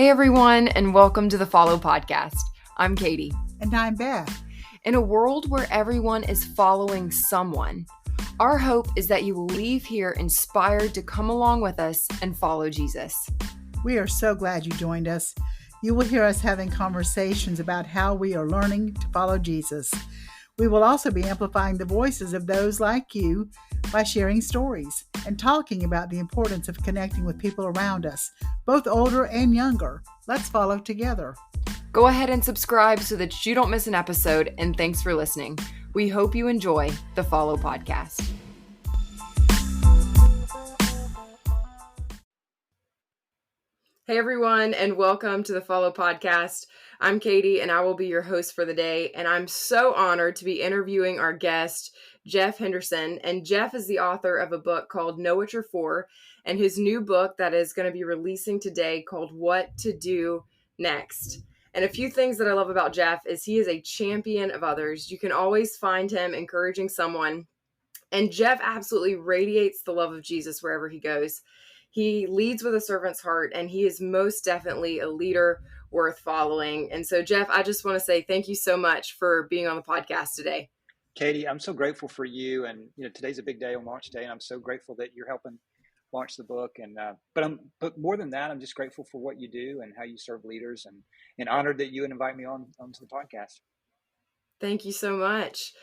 Hey everyone, and welcome to the Follow Podcast. I'm Katie. And I'm Beth. In a world where everyone is following someone, our hope is that you will leave here inspired to come along with us and follow Jesus. We are so glad you joined us. You will hear us having conversations about how we are learning to follow Jesus. We will also be amplifying the voices of those like you by sharing stories and talking about the importance of connecting with people around us, both older and younger. Let's follow together. Go ahead and subscribe so that you don't miss an episode, and thanks for listening. We hope you enjoy the Follow Podcast. Hey everyone, and welcome to the Follow Podcast. I'm Katie, and I will be your host for the day, and I'm so honored to be interviewing our guest, Jeff Henderson. And Jeff is the author of a book called Know What You're For, and his new book that is going to be releasing today called What to Do Next. And a few things that I love about Jeff is he is a champion of others. You can always find him encouraging someone, and Jeff absolutely radiates the love of Jesus wherever he goes. He leads with a servant's heart, and he is most definitely a leader worth following. And so, Jeff, I just want to say thank you so much for being on the podcast today. Katie, I'm so grateful for you. And, today's a big day on launch day, and I'm so grateful that you're helping launch the book. And, but more than that, I'm just grateful for what you do and how you serve leaders, and honored that you would invite me onto the podcast. Thank you so much.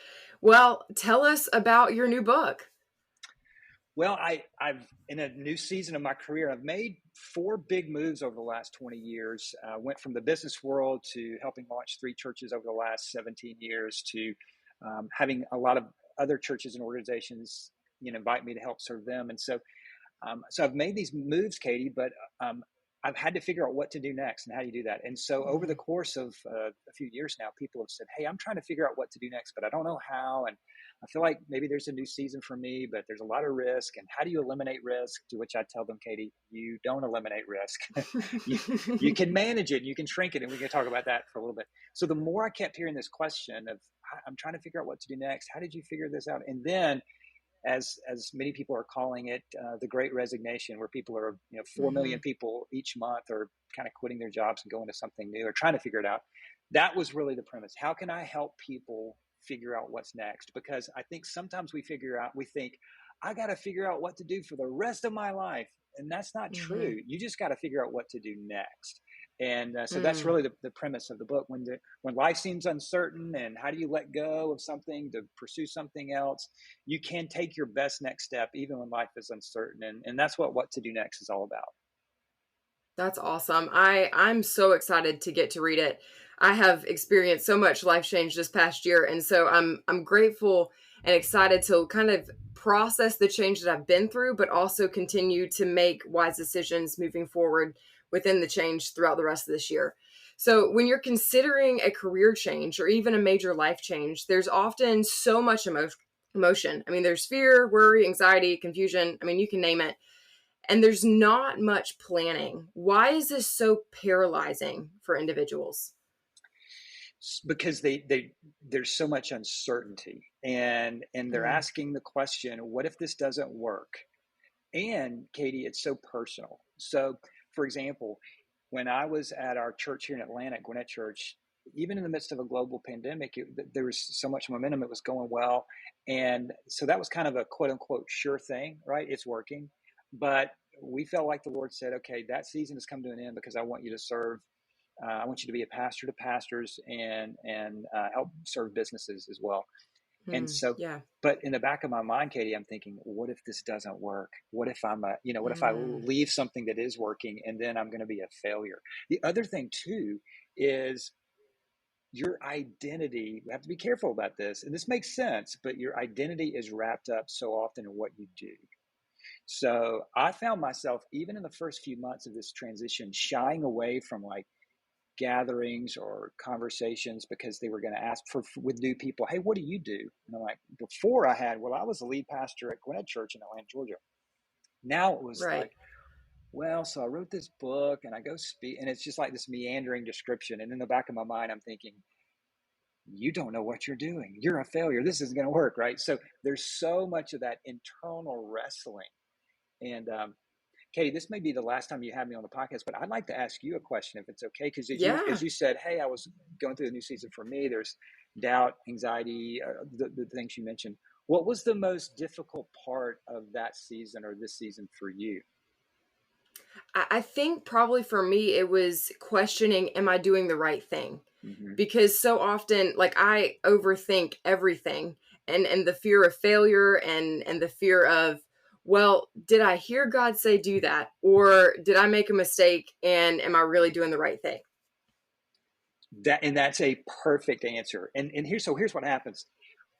Well, tell us about your new book. Well, I've in a new season of my career, I've made 4 big moves over the last 20 years. Went from the business world to helping launch 3 churches over the last 17 years to having a lot of other churches and organizations, invite me to help serve them. And so I've made these moves, Katie, but I've had to figure out what to do next and how do you do that. And so over the course of a few years now, people have said, hey, I'm trying to figure out what to do next, but I don't know how. And I feel like maybe there's a new season for me, but there's a lot of risk. And how do you eliminate risk? To which I tell them, Katie, you don't eliminate risk. you can manage it, you can shrink it. And we can talk about that for a little bit. So the more I kept hearing this question of, I'm trying to figure out what to do next. How did you figure this out? And then as many people are calling it, the Great Resignation, where people are, 4 million people each month are kind of quitting their jobs and going to something new or trying to figure it out. That was really the premise. How can I help people figure out what's next? Because I think sometimes we think, I got to figure out what to do for the rest of my life. And that's not true. You just got to figure out what to do next. And so that's really the premise of the book. When life seems uncertain, and how do you let go of something to pursue something else? You can take your best next step, even when life is uncertain. And that's what to do next is all about. That's awesome. I'm so excited to get to read it. I have experienced so much life change this past year. And so I'm grateful and excited to kind of process the change that I've been through, but also continue to make wise decisions moving forward within the change throughout the rest of this year. So when you're considering a career change or even a major life change, there's often so much emotion. I mean, there's fear, worry, anxiety, confusion. I mean, you can name it. And there's not much planning. Why is this so paralyzing for individuals? Because there's so much uncertainty, and they're asking the question, what if this doesn't work? And Katie, it's so personal. So for example, when I was at our church here in Atlanta, Gwinnett Church, even in the midst of a global pandemic, there was so much momentum. It was going well. And so that was kind of a quote unquote sure thing, right? It's working. But we felt like the Lord said, okay, that season has come to an end because I want you to serve. I want you to be a pastor to pastors and help serve businesses as well. And so, but in the back of my mind, Katie, I'm thinking, what if this doesn't work? What if what if I leave something that is working and then I'm going to be a failure? The other thing too is your identity. We have to be careful about this. And this makes sense, but your identity is wrapped up so often in what you do. So I found myself, even in the first few months of this transition, shying away from gatherings or conversations because they were going to ask with new people, hey, what do you do? And I'm like, before I was the lead pastor at Gwinnett Church in Atlanta, Georgia. Now it was so I wrote this book and I go speak, and it's just like this meandering description. And in the back of my mind, I'm thinking, you don't know what you're doing. You're a failure. This isn't going to work, right? So there's so much of that internal wrestling. And Katie, this may be the last time you have me on the podcast, but I'd like to ask you a question if it's okay. Because as Yeah. you said, hey, I was going through a new season for me. There's doubt, anxiety, the things you mentioned. What was the most difficult part of that season or this season for you? I think probably for me, it was questioning, am I doing the right thing? Hmm. Because so often, like, I overthink everything, and the fear of failure, and the fear of, well, did I hear God say do that? Or did I make a mistake, and am I really doing the right thing? That's a perfect answer. And here's what happens.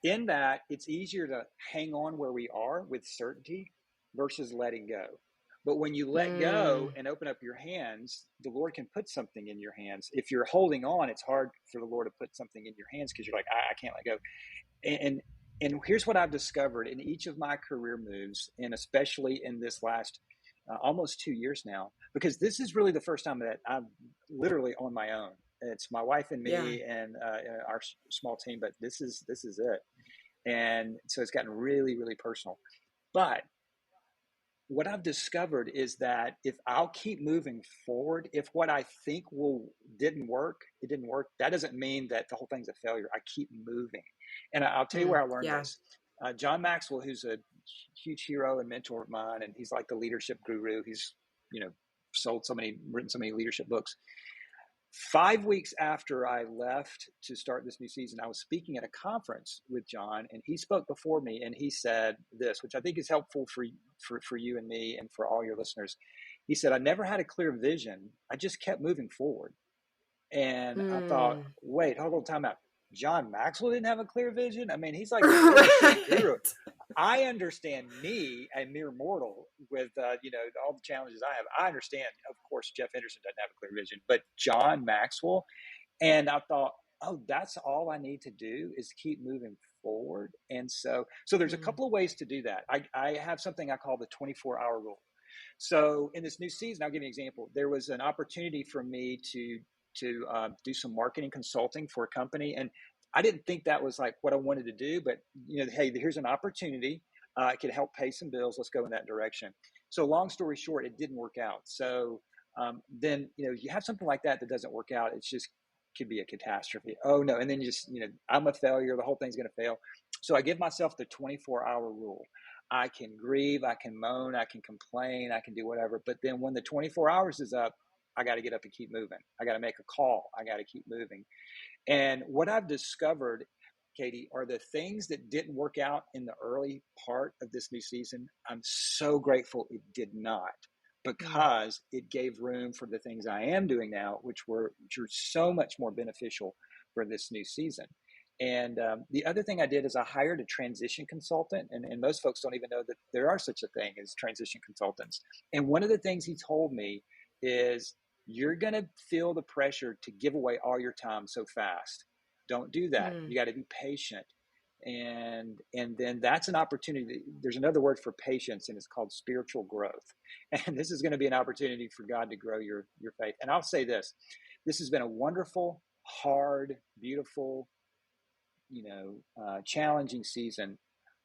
In that, it's easier to hang on where we are with certainty versus letting go. But when you let go Mm, and open up your hands, the Lord can put something in your hands. If you're holding on, it's hard for the Lord to put something in your hands because you're like, I can't let go. And and here's what I've discovered in each of my career moves, and especially in this last almost 2 years now, because this is really the first time that I'm literally on my own. It's my wife and yeah. me and our small team, but this is it. And so it's gotten really, really personal. But what I've discovered is that if I'll keep moving forward, if what I think will didn't work, it didn't work. That doesn't mean that the whole thing's a failure. I keep moving, and I'll tell you where I learned Yeah. this. John Maxwell, who's a huge hero and mentor of mine, and he's like the leadership guru. He's you know written so many leadership books. 5 weeks after I left to start this new season, I was speaking at a conference with John, and he spoke before me, and he said this, which I think is helpful for you and me and for all your listeners. He said, "I never had a clear vision. I just kept moving forward." And I thought, Mm. wait, hold on, time out. John Maxwell didn't have a clear vision. I mean, he's like the leadership guru. Right. I understand me, a mere mortal, with all the challenges I have. I understand, of course, Jeff Henderson doesn't have a clear vision, but John Maxwell. And I thought, oh, that's all I need to do is keep moving forward. And so there's a Mm, couple of ways to do that. I have something I call the 24-hour rule. So in this new season, I'll give you an example. There was an opportunity for me to do some marketing consulting for a company, and I didn't think that was like what I wanted to do. But hey, here's an opportunity. It could help pay some bills. Let's go in that direction. So long story short, it didn't work out. So then you have something like that doesn't work out. It's just could be a catastrophe. Oh no, and then I'm a failure. The whole thing's going to fail. So I give myself the 24-hour rule. I can grieve, I can moan, I can complain, I can do whatever. But then when the 24 hours is up, I got to get up and keep moving. I got to make a call. I got to keep moving. And what I've discovered, Katie, are the things that didn't work out in the early part of this new season. I'm so grateful it did not, mm, because it gave room for the things I am doing now, which are so much more beneficial for this new season. And the other thing I did is I hired a transition consultant, and most folks don't even know that there are such a thing as transition consultants. And one of the things he told me is, you're going to feel the pressure to give away all your time so fast. Don't do that. mm, You got to be patient. And then that's an opportunity. There's another word for patience, and it's called spiritual growth. And this is going to be an opportunity for God to grow your faith. And I'll say this has been a wonderful, hard, beautiful, challenging season.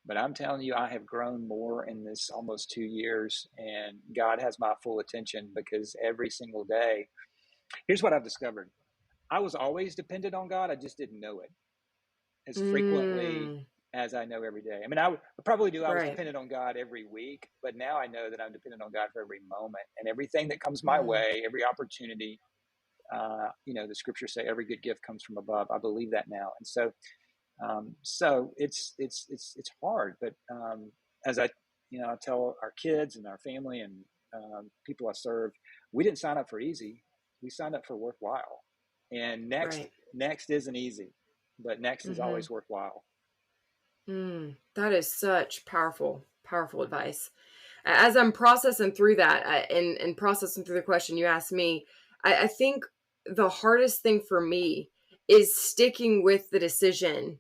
But I'm telling you, I have grown more in this almost 2 years, and God has my full attention, because every single day, here's what I've discovered. I was always dependent on God. I just didn't know it as frequently mm, as I know every day. I mean, I probably do. I was right. dependent on God every week, but now I know that I'm dependent on God for every moment and everything that comes my Mm, way, every opportunity. The scriptures say every good gift comes from above. I believe that now. And so it's hard, but as I tell our kids and our family and people I serve, we didn't sign up for easy. We signed up for worthwhile. And next right. next isn't easy, but next is Mm-hmm. always worthwhile. That is such powerful, powerful advice. As I'm processing through that, and processing through the question you asked me, I think the hardest thing for me is sticking with the decision,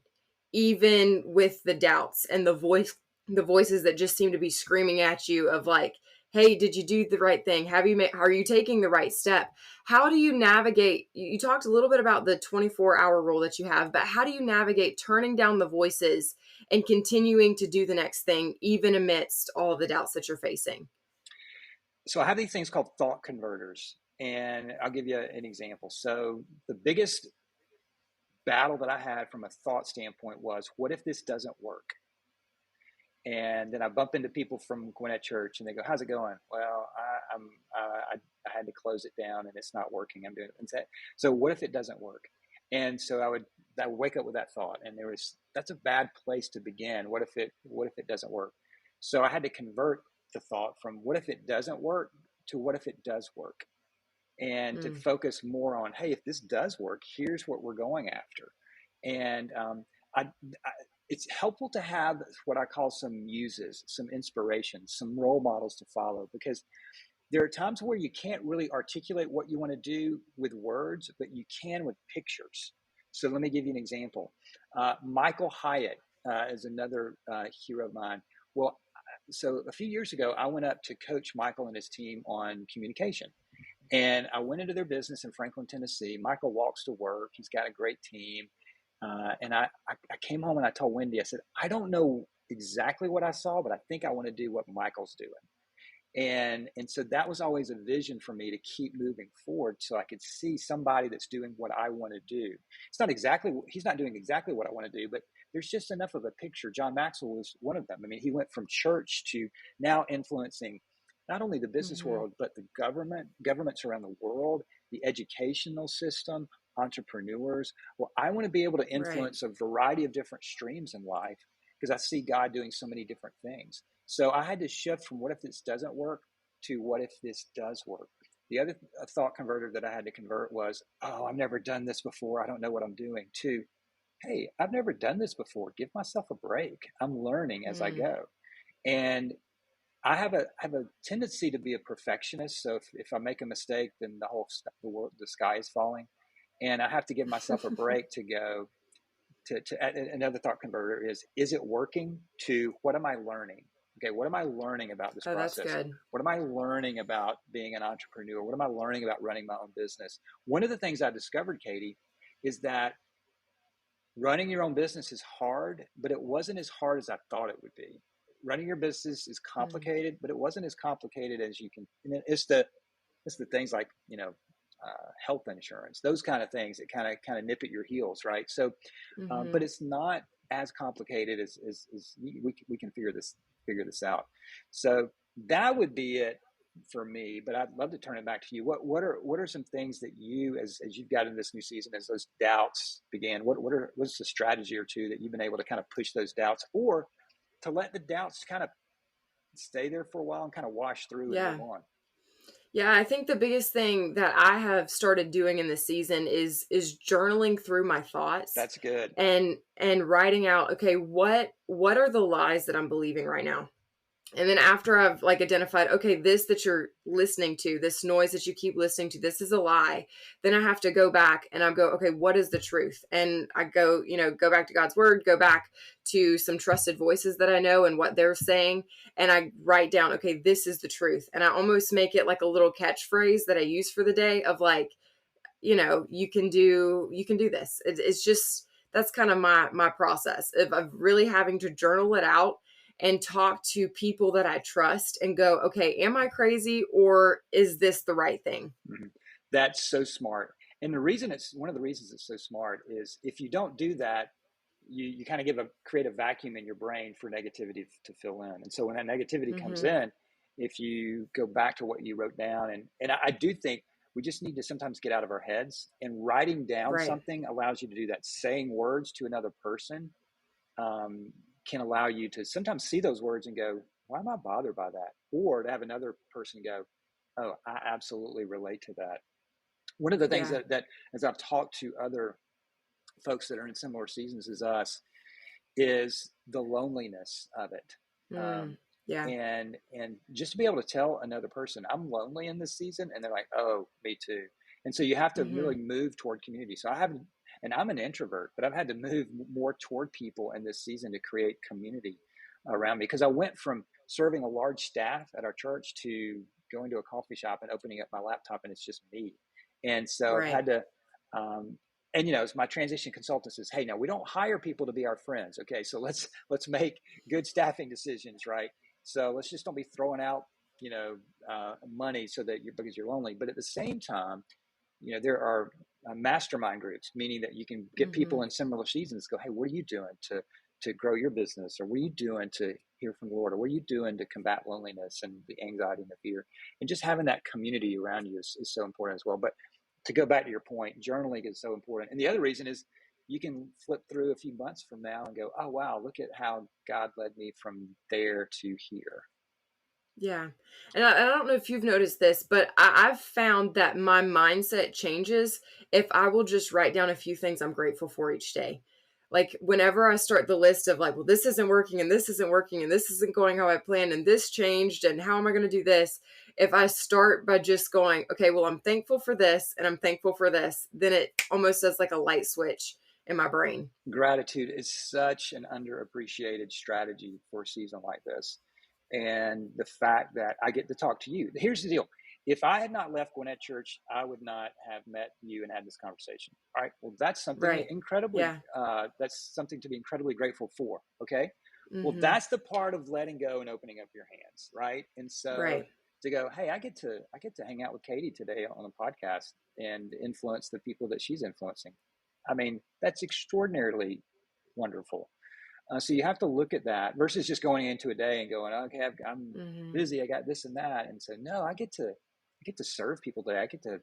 even with the doubts and the voices that just seem to be screaming at you of like, hey, did you do the right thing? Are you taking the right step? How do you navigate? You talked a little bit about the 24-hour rule that you have, but how do you navigate turning down the voices and continuing to do the next thing, even amidst all the doubts that you're facing? So I have these things called thought converters, and I'll give you an example. So the biggest battle that I had from a thought standpoint was, what if this doesn't work? And then I bump into people from Gwinnett Church, and they go, "How's it going?" Well, I had to close it down, and it's not working. I'm doing it. And so what if it doesn't work? And so I would wake up with that thought, and that's a bad place to begin. What if it doesn't work? So I had to convert the thought from what if it doesn't work to what if it does work, and to focus more on, hey, if this does work, here's what we're going after. And I it's helpful to have what I call some muses, some inspirations, some role models to follow, because there are times where you can't really articulate what you want to do with words, but you can with pictures. So let me give you an example. Michael Hyatt is another hero of mine. Well, so a few years ago, I went up to coach Michael and his team on communication. And I went into their business in Franklin, Tennessee. Michael walks to work. He's got a great team. And I came home and I told Wendy, I said, I don't know exactly what I saw, but I think I want to do what Michael's doing. And so that was always a vision for me to keep moving forward, so I could see somebody that's doing what I want to do. He's not doing exactly what I want to do, but there's just enough of a picture. John Maxwell was one of them. I mean, he went from church to now influencing not only the business world, but the governments around the world, the educational system, entrepreneurs. Well, I want to be able to influence a variety of different streams in life, because I see God doing so many different things. So I had to shift from what if this doesn't work to what if this does work. The other thought converter that I had to convert was, oh, I've never done this before, I don't know what I'm doing, to, hey, I've never done this before, give myself a break, I'm learning as I go. And I have a tendency to be a perfectionist. So if I make a mistake, then the sky is falling, and I have to give myself a break to go to another thought converter is it working, to what am I learning? Okay, what am I learning about this process? That's good. What am I learning about being an entrepreneur? What am I learning about running my own business? One of the things I discovered, Katie, is that running your own business is hard, but it wasn't as hard as I thought it would be. Running your business is complicated, but it wasn't as complicated as you can. It's the things like, health insurance, those kind of things that kind of nip at your heels, right? So, but it's not as complicated as we can figure this out. So that would be it for me. But I'd love to turn it back to you. What are some things that you, as you've got in this new season, as those doubts began, what's the strategy or two that you've been able to kind of push those doubts, or to let the doubts kind of stay there for a while and kind of wash through and move on? Yeah, I think the biggest thing that I have started doing in this season is journaling through my thoughts. That's good. And writing out, okay, what are the lies that I'm believing right now? And then after I've identified, okay, this that you're listening to, this noise that you keep listening to, this is a lie. Then I have to go back and I go, okay, what is the truth? And I go, go back to God's word, go back to some trusted voices that I know and what they're saying. And I write down, okay, this is the truth. And I almost make it like a little catchphrase that I use for the day of you can do this. It's just, that's kind of my process of really having to journal it out and talk to people that I trust and go, okay, am I crazy, or is this the right thing? That's so smart. And one of the reasons it's so smart is, if you don't do that, you kind of create a vacuum in your brain for negativity to fill in. And so when that negativity comes in, if you go back to what you wrote down, and I do think we just need to sometimes get out of our heads, and writing down something allows you to do that. Saying words to another person can allow you to sometimes see those words and go, why am I bothered by that? Or to have another person go, oh, I absolutely relate to that. One of the things that as I've talked to other folks that are in similar seasons as us, is the loneliness of it. And just to be able to tell another person, I'm lonely in this season, and they're like, oh, me too. And so you have to really move toward community. So and I'm an introvert, but I've had to move more toward people in this season to create community around me, because I went from serving a large staff at our church to going to a coffee shop and opening up my laptop and it's just me. And so I've had to, as my transition consultant says, hey, now we don't hire people to be our friends. Okay. So let's make good staffing decisions, right? So let's just don't be throwing out, money because you're lonely. But at the same time, there are mastermind groups, meaning that you can get people in similar seasons. Go, hey, what are you doing to grow your business, or what are you doing to hear from the Lord, or what are you doing to combat loneliness and the anxiety and the fear? And just having that community around you is so important as well. But to go back to your point, journaling is so important. And the other reason is you can flip through a few months from now and go, oh, wow, look at how God led me from there to here. Yeah. And I don't know if you've noticed this, but I've found that my mindset changes if I will just write down a few things I'm grateful for each day. Like whenever I start the list of like, well, this isn't working and this isn't working and this isn't going how I planned and this changed and how am I going to do this? If I start by just going, okay, well, I'm thankful for this and I'm thankful for this, then it almost does like a light switch in my brain. Gratitude is such an underappreciated strategy for a season like this. And the fact that I get to talk to you. Here's the deal. If I had not left Gwinnett Church, I would not have met you and had this conversation. All right. Well, that's something Right. Yeah. that's something to be incredibly grateful for. Okay. Well, Mm-hmm. that's the part of letting go and opening up your hands. Right. And so Right. to go, hey, I get to hang out with Katie today on a podcast and influence the people that she's influencing. I mean, that's extraordinarily wonderful. So you have to look at that versus just going into a day and going, okay, I'm Mm-hmm. busy. I got this and that. And so, no, I get to serve people today. I get to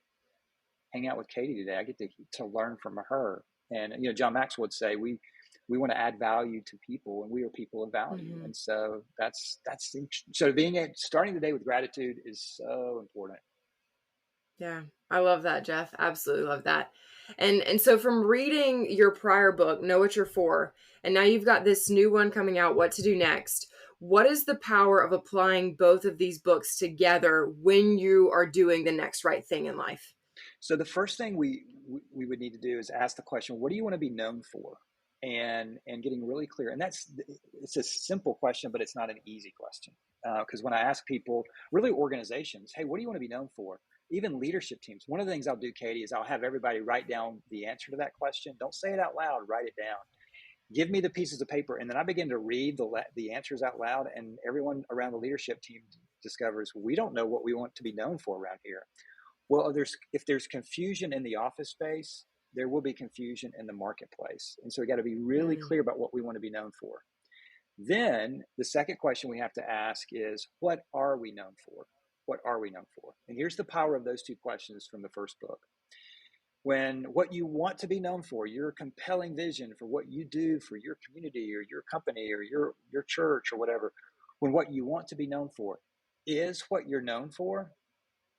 hang out with Katie today. I get to learn from her. And, John Maxwell would say, we want to add value to people and we are people of value. Mm-hmm. And so so starting the day with gratitude is so important. Yeah, I love that, Jeff. Absolutely love that. And so from reading your prior book, Know What You're For, and now you've got this new one coming out, What to Do Next. What is the power of applying both of these books together when you are doing the next right thing in life? So the first thing we would need to do is ask the question, what do you want to be known for? And getting really clear. And it's a simple question, but it's not an easy question. Because when I ask people, really organizations, hey, what do you want to be known for? Even leadership teams. One of the things I'll do, Katie, is I'll have everybody write down the answer to that question. Don't say it out loud, write it down. Give me the pieces of paper. And then I begin to read the answers out loud. And everyone around the leadership team discovers we don't know what we want to be known for around here. Well, if there's confusion in the office space, there will be confusion in the marketplace. And so we got to be really Mm, clear about what we want to be known for. Then the second question we have to ask is, what are we known for? What are we known for? And here's the power of those two questions from the first book. When what you want to be known for, your compelling vision for what you do for your community or your company or your church or whatever, when what you want to be known for is what you're known for,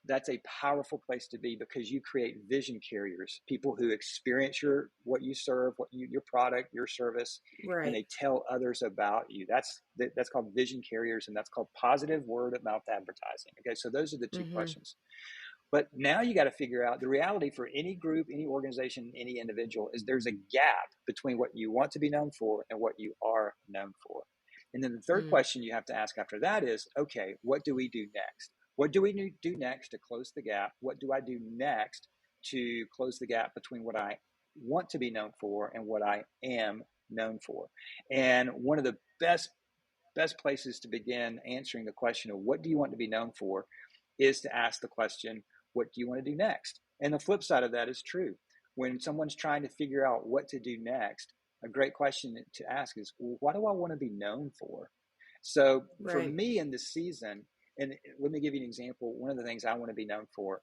that's a powerful place to be because you create vision carriers, people who experience what you serve, your product, your service, and right. they tell others about you. That's called vision carriers, and that's called positive word of mouth advertising. Okay, so those are the two Mm-hmm. questions. But now you got to figure out the reality for any group, any organization, any individual is there's a gap between what you want to be known for and what you are known for. And then the third Mm, question you have to ask after that is, okay, what do we do next? What do we do next to close the gap? What do I do next to close the gap between what I want to be known for and what I am known for? And one of the best places to begin answering the question of what do you want to be known for is to ask the question, what do you want to do next? And the flip side of that is true. When someone's trying to figure out what to do next, a great question to ask is, well, what do I want to be known for? So for right. me in this season, and let me give you an example. One of the things I want to be known for,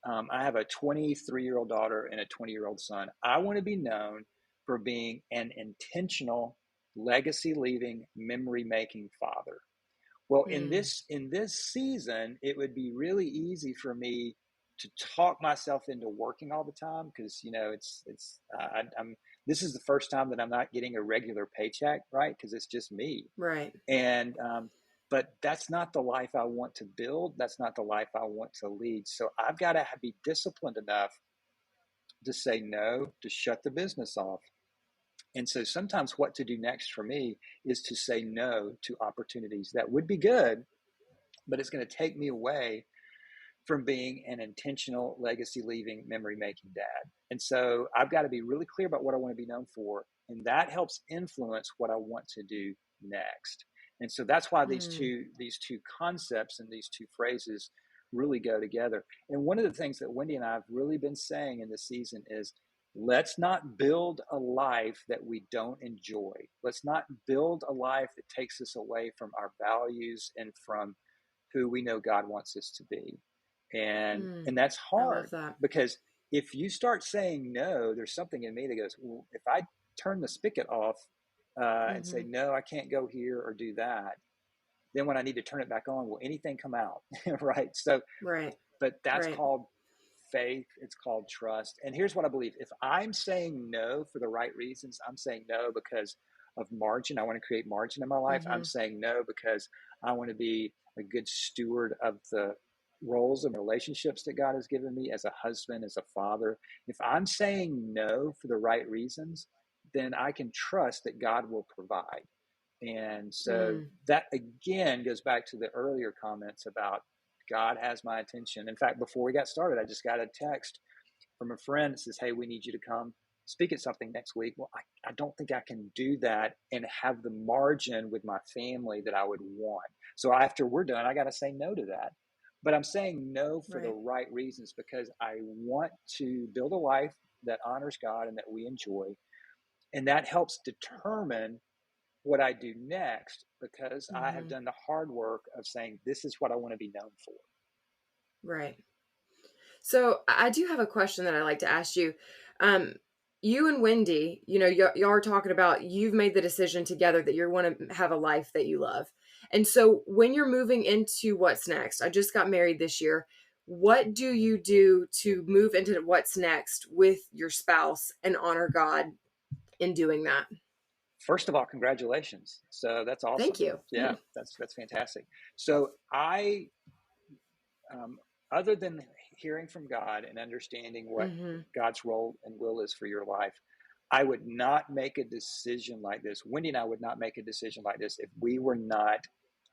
I have a 23-year-old daughter and a 20-year-old son. I want to be known for being an intentional, legacy-leaving, memory-making father. Well, in Mm, this season, it would be really easy for me to talk myself into working all the time because I'm this is the first time that I'm not getting a regular paycheck, right? Because it's just me, right. and but that's not the life I want to build. That's not the life I want to lead. So I've got to be disciplined enough to say no, to shut the business off. And so sometimes what to do next for me is to say no to opportunities that would be good, but it's going to take me away from being an intentional legacy leaving memory making dad. And so I've got to be really clear about what I want to be known for. And that helps influence what I want to do next. And so that's why Mm. these two concepts and these two phrases really go together. And one of the things that Wendy and I have really been saying in this season is, let's not build a life that we don't enjoy. Let's not build a life that takes us away from our values and from who we know God wants us to be. Mm. And that's I love hard, that. because if you start saying no, there's something in me that goes, well, if I turn the spigot off and say, Mm-hmm. no, I can't go here or do that, then when I need to turn it back on, will anything come out? Right. So, Right. but that's Right. called faith. It's called trust. And here's what I believe: if I'm saying no for the right reasons, I'm saying no because of margin. I want to create margin in my life. I'm Mm-hmm. saying no because I want to be a good steward of the roles and relationships that God has given me as a husband, as a father. If I'm saying no for the right reasons, then I can trust that God will provide. And so Mm. that again goes back to the earlier comments about God has my attention. In fact, before we got started, I just got a text from a friend that says, hey, we need you to come speak at something next week. Well, I don't think I can do that and have the margin with my family that I would want. So after we're done, I got to say no to that. But I'm saying no for the Right. right reasons, because I want to build a life that honors God and that we enjoy. And that helps determine what I do next, because I have Mm-hmm. done the hard work of saying, this is what I want to be known for. Right. So I do have a question that I'd like to ask you. Um, you and Wendy, y'all are talking about you've made the decision together that you want to have a life that you love. And so when you're moving into what's next, I just got married this year. What do you do to move into what's next with your spouse and honor God in doing that? First of all, congratulations. So that's Thank awesome. you. Yeah, that's fantastic. So um, other than hearing from God and understanding what Mm-hmm. God's role and will is for your life, I would not make a decision like this. Wendy and I would not make a decision like this if we were not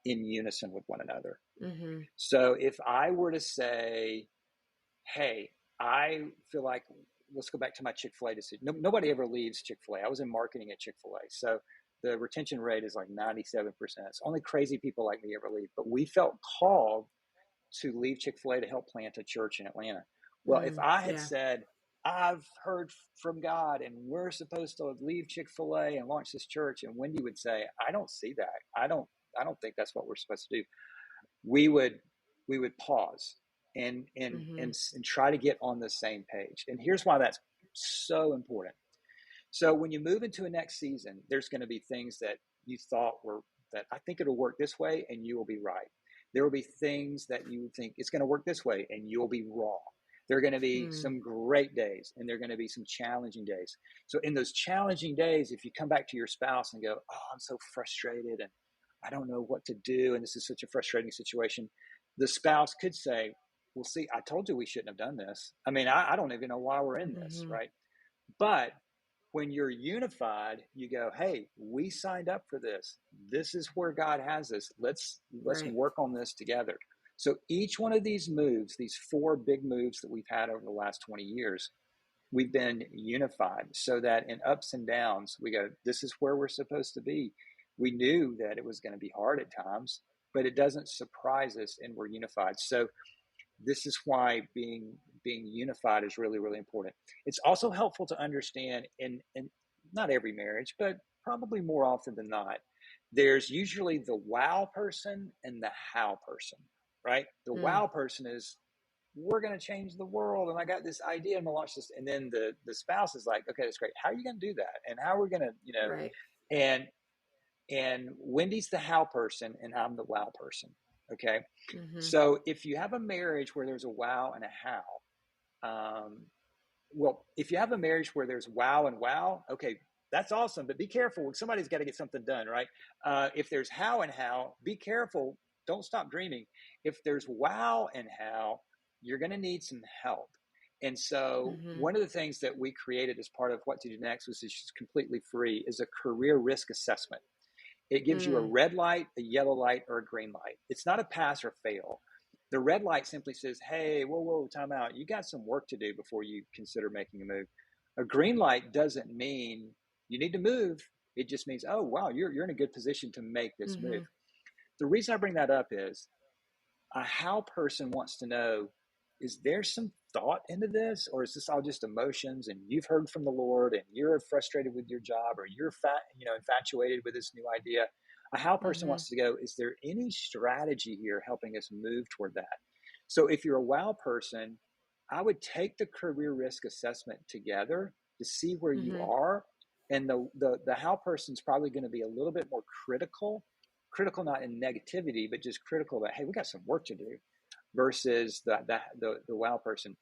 in unison with one another. Mm-hmm. So if I were to say, hey, I feel like, let's go back to my Chick-fil-A decision. Nobody ever leaves Chick-fil-A. I was in marketing at Chick-fil-A. So the retention rate is like 97%. It's only crazy people like me ever leave. But we felt called to leave Chick-fil-A to help plant a church in Atlanta. Well, if Mm, I had yeah. said, I've heard from God and we're supposed to leave Chick-fil-A and launch this church, and Wendy would say, I don't see that. I don't think that's what we're supposed to do. We would pause Mm-hmm. and try to get on the same page. And here's why that's so important. So when you move into a next season, there's going to be things that you thought were, that I think it'll work this way, and you will be right. There will be things that you think it's going to work this way, and you'll be wrong. There are going to be Mm, some great days, and there are going to be some challenging days. So in those challenging days, if you come back to your spouse and go, oh, I'm so frustrated and I don't know what to do, and this is such a frustrating situation, the spouse could say, well, see, I told you we shouldn't have done this. I mean, I don't even know why we're in this, mm-hmm. right? But when you're unified, you go, hey, we signed up for this. This is where God has us. Let's Right. work on this together. So each one of these moves, these four big moves that we've had over the last 20 years, we've been unified, so that in ups and downs, we go, this is where we're supposed to be. We knew that it was going to be hard at times, but it doesn't surprise us, and we're unified. So this is why being unified is really, really important. It's also helpful to understand in not every marriage, but probably more often than not, there's usually the wow person and the how person, right? The Mm, wow person is, we're going to change the world, and I got this idea, and I'm going to launch this. And then the spouse is like, okay, that's great. How are you going to do that? And how are we going to, right. and Wendy's the how person, and I'm the wow person. Okay. Mm-hmm. So if you have a marriage where there's a wow and a how, well, if you have a marriage where there's wow and wow, okay, that's awesome. But be careful. Somebody's got to get something done, right? If there's how and how, be careful. Don't stop dreaming. If there's wow and how, you're going to need some help. And so Mm-hmm. one of the things that we created as part of What to Do Next, was just completely free, is a career risk assessment. It gives you a Mm, red light, a yellow light, or a green light. It's not a pass or fail. The red light simply says, hey, whoa, time out. You got some work to do before you consider making a move. A green light doesn't mean you need to move. It just means, oh, wow, you're in a good position to make this move. Mm-hmm. The reason I bring that up is a how person wants to know, is there some thought into this, or is this all just emotions and you've heard from the Lord and you're frustrated with your job, or you're infatuated with this new idea? A how person Mm-hmm. wants to go, is there any strategy here helping us move toward that? So if you're a wow person, I would take the career risk assessment together to see where you Mm-hmm. are. And the how person's probably going to be a little bit more critical not in negativity, but just critical that, hey, we got some work to do, versus the wow person.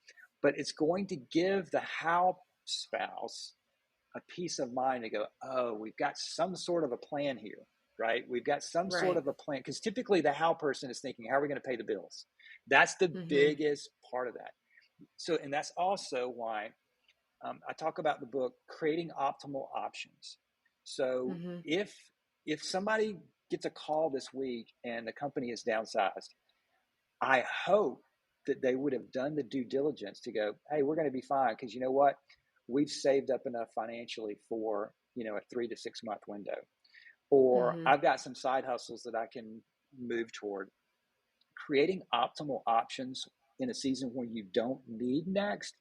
But it's going to give the how spouse a peace of mind to go, oh, we've got some sort of a plan here, right? We've got some sort Right. of a plan, because typically the how person is thinking, how are we going to pay the bills? That's the Mm-hmm. biggest part of that. So, and that's also why I talk about the book Creating Optimal Options. So Mm-hmm. if somebody gets a call this week and the company is downsized, I hope that they would have done the due diligence to go, hey, we're going to be fine, because you know what, we've saved up enough financially for a 3 to 6 month window, or Mm-hmm. I've got some side hustles that I can move toward. Creating optimal options in a season where you don't need next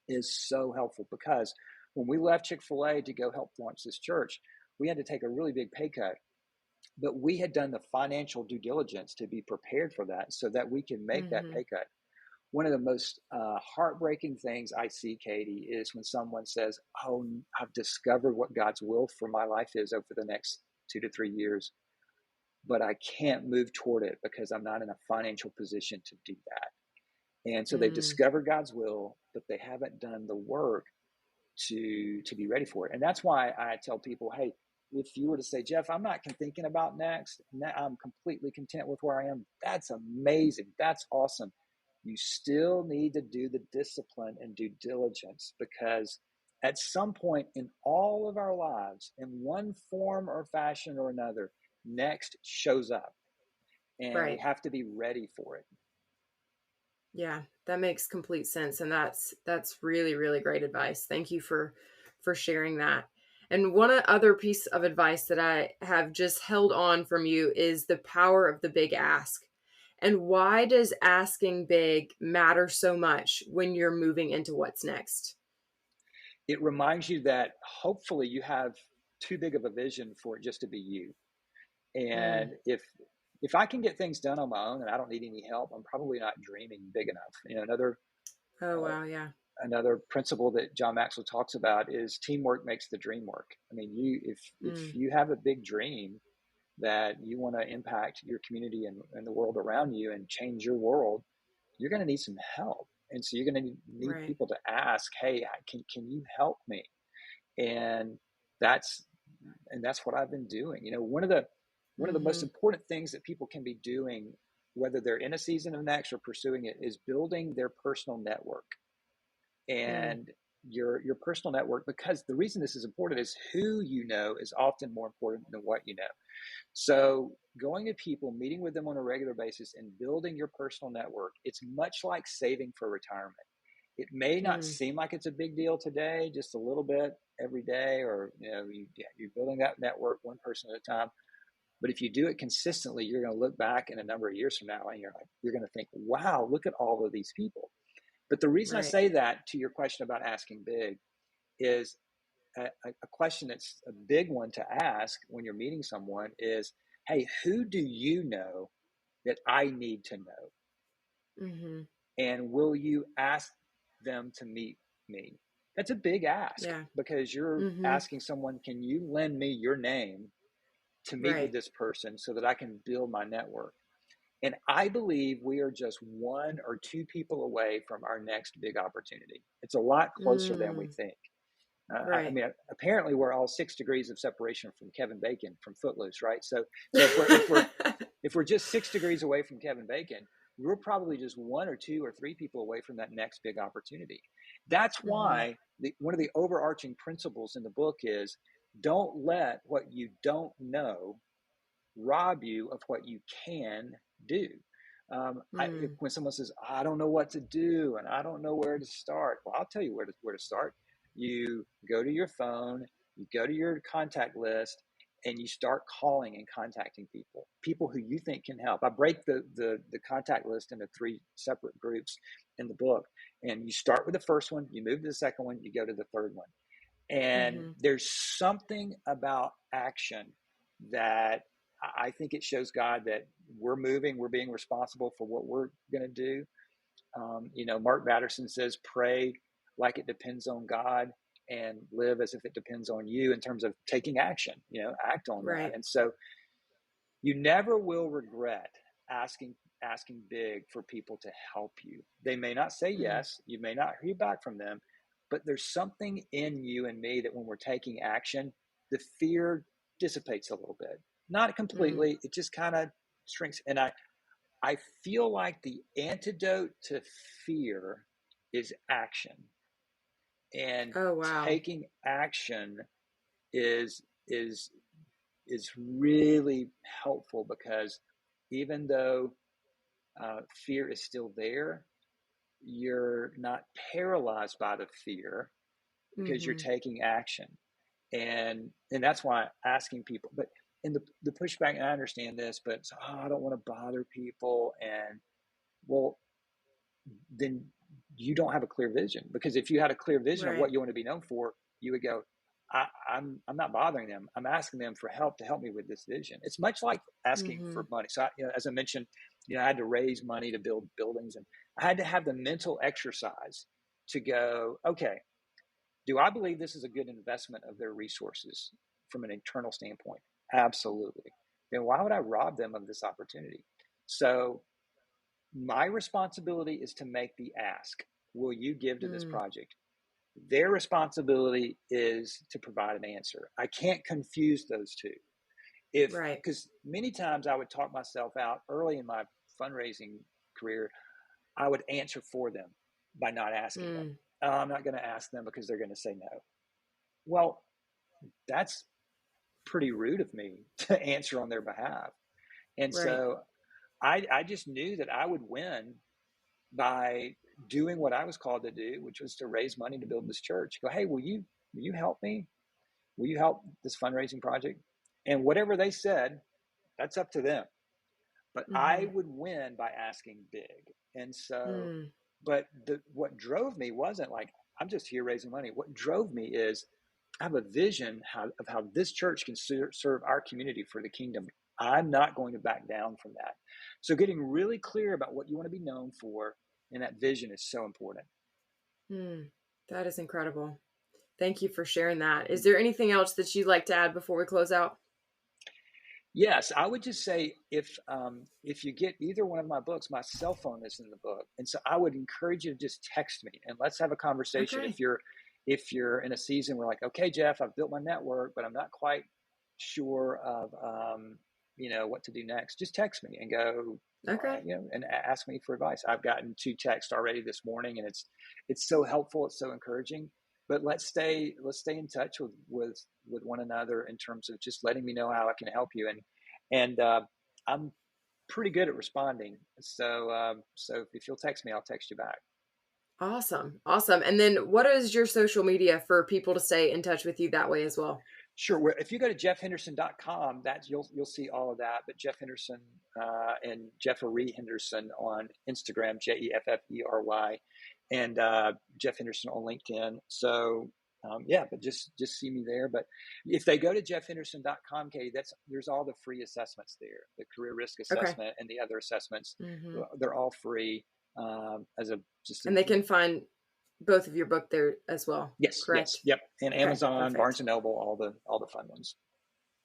is so helpful, because when we left Chick-fil-A to go help launch this church, we had to take a really big pay cut, but we had done the financial due diligence to be prepared for that so that we can make that Mm-hmm. pay cut. One of the most heartbreaking things I see, Katie, is when someone says, oh, I've discovered what God's will for my life is over the next 2 to 3 years, but I can't move toward it because I'm not in a financial position to do that. And so they've Mm. discovered God's will, but they haven't done the work to be ready for it. And that's why I tell people, hey, if you were to say, Jeff, I'm not thinking about next, I'm completely content with where I am, that's amazing, that's awesome. You still need to do the discipline and due diligence, because at some point in all of our lives, in one form or fashion or another, next shows up, and we Right. have to be ready for it. Yeah, that makes complete sense, and that's really really great advice. Thank you for sharing that. And one other piece of advice that I have just held on from you is the power of the big ask. And why does asking big matter so much when you're moving into what's next? It reminds you that hopefully you have too big of a vision for it just to be you. Mm. And if I can get things done on my own and I don't need any help, I'm probably not dreaming big enough. Oh Uh, wow, yeah. another principle that John Maxwell talks about is teamwork makes the dream work. I mean, if Mm. you have a big dream that you want to impact your community and the world around you and change your world, you're going to need some help. And so you're going to need Right. people to ask, hey, can you help me? And that's that's what I've been doing. One of the most Mm-hmm. important things that people can be doing, whether they're in a season of next or pursuing it, is building their personal network. Mm. And your personal network, because the reason this is important is who you know is often more important than what you know. So going to people, meeting with them on a regular basis, and building your personal network, it's much like saving for retirement. It may not Mm. seem like it's a big deal today, just a little bit every day, or you're building that network one person at a time. But if you do it consistently, you're going to look back in a number of years from now, and you're going to think, wow, look at all of these people. But the reason I Right. say that, to your question about asking big, is a question that's a big one to ask when you're meeting someone is, hey, who do you know that I need to know? Mm-hmm. And will you ask them to meet me? That's a big ask, Yeah. because you're Mm-hmm. asking someone, can you lend me your name to meet with Right. this person so that I can build my network? And I believe we are just one or two people away from our next big opportunity. It's a lot closer than we Mm. think. I Right. mean, apparently we're all 6 degrees of separation from Kevin Bacon from Footloose, right? So if we're just 6 degrees away from Kevin Bacon, we're probably just one or two or three people away from that next big opportunity. That's Mm-hmm. why one of the overarching principles in the book is, don't let what you don't know rob you of what you can do. Mm. When someone says, I don't know what to do and I don't know where to start, well, I'll tell you where to start. You go to your phone You go to your contact list and you start calling and contacting people who you think can help. I break the contact list into 3 separate groups in the book. And you start with the first one, you move to the second one, you go to the third one. And Mm-hmm. there's something about action that I think it shows God that we're moving, we're being responsible for what we're going to do. Mark Batterson says, pray like it depends on God and live as if it depends on you in terms of taking action, act on that. Right. And so you never will regret asking big for people to help you. They may not say Mm. yes, you may not hear back from them, but there's something in you and me that when we're taking action, the fear dissipates a little bit. Not Mm. completely, it just kind of shrinks. And I feel like the antidote to fear is action. And Oh, wow. taking action is is is really helpful, because even though fear is still there, you're not paralyzed by the fear because you're Mm-hmm. taking action. And that's why asking people, but in the pushback, and I understand this, but I don't want to bother people. And well, then you don't have a clear vision, because if you had a clear vision of Right. what you want to be known for, you would go, I'm not bothering them. I'm asking them for help to help me with this vision. It's much like asking Mm-hmm. for money. So as I mentioned, I had to raise money to build buildings, and I had to have the mental exercise to go, okay, do I believe this is a good investment of their resources from an internal standpoint? Absolutely. Then why would I rob them of this opportunity? So my responsibility is to make the ask. Will you give to this Mm. project? Their responsibility is to provide an answer. I can't confuse those two. Right. Because many times I would talk myself out early in my fundraising career, I would answer for them by not asking them. Mm. I'm not going to ask them because they're going to say no. Well, that's pretty rude of me to answer on their behalf. And Right. so I just knew that I would win by doing what I was called to do, which was to raise money to build this church. Go, hey, will you help me? Will you help this fundraising project? And whatever they said, that's up to them. But I Mm-hmm. would win by asking big. And so, Mm. but what drove me wasn't like, I'm just here raising money. What drove me is I have a vision of how this church can serve our community for the kingdom. I'm not going to back down from that. So getting really clear about what you want to be known for and that vision is so important. Mm. That is incredible. Thank you for sharing that. Is there anything else that you'd like to add before we close out? Yes, I would just say if you get either one of my books, my cell phone is in the book, and so I would encourage you to just text me and let's have a conversation. Okay. If you're in a season where like, okay, Jeff, I've built my network, but I'm not quite sure of what to do next. Just text me and go, Okay. and ask me for advice. I've gotten 2 texts already this morning, and it's so helpful. It's so encouraging. But let's stay in touch with one another in terms of just letting me know how I can help you. And I'm pretty good at responding. So if you'll text me, I'll text you back. Awesome. Awesome. And then what is your social media for people to stay in touch with you that way as well? Sure. If you go to jeffhenderson.com, you'll see all of that. But Jeff Henderson and Jeffrey Henderson on Instagram, Jefffery, and Jeff Henderson on LinkedIn. So but just see me there. But if they go to jeffhenderson.com, Katie, there's all the free assessments there, the career risk Okay. assessment and the other assessments. Mm-hmm. They're all free. As a just a And they can find both of your book there as well. Yes, Correct. yep, and Okay. Amazon, Barnes Perfect. and Noble, all the fun ones.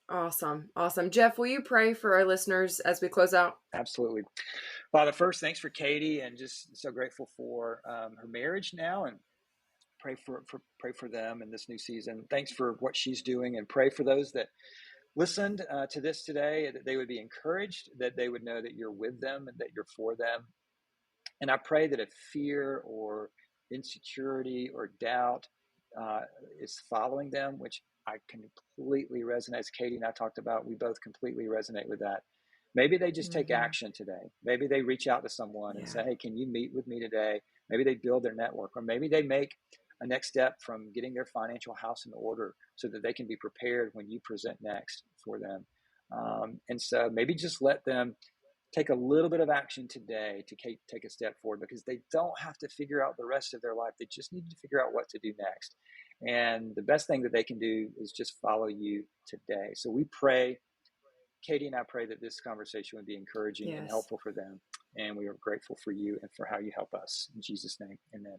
Awesome. Awesome. Jeff, will you pray for our listeners as we close out? Absolutely. Father, first, thanks for Katie, and just so grateful for her marriage now, and pray for them in this new season. Thanks for what she's doing, and pray for those that listened to this today, that they would be encouraged, that they would know that you're with them and that you're for them. And I pray that if fear or insecurity or doubt is following them, which I completely resonate, as Katie and I talked about, we both completely resonate with that. Maybe they just take Mm-hmm. action today. Maybe they reach out to someone and Yeah. say, hey, can you meet with me today? Maybe they build their network, or maybe they make a next step from getting their financial house in order so that they can be prepared when you present next for them. And so maybe just let them take a little bit of action today to take a step forward, because they don't have to figure out the rest of their life. They just need to figure out what to do next. And the best thing that they can do is just follow you today. So we pray, Katie and I pray that this conversation would be encouraging and helpful for them. And we are grateful for you and for how you help us. In Jesus' name, amen.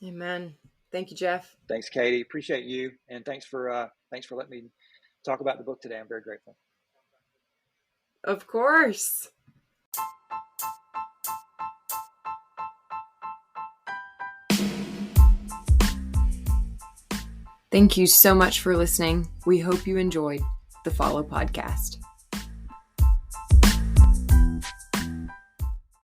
Amen. Thank you, Jeff. Thanks, Katie. Appreciate you. And thanks for letting me talk about the book today. I'm very grateful. Of course. Thank you so much for listening. We hope you enjoyed the Follow Podcast.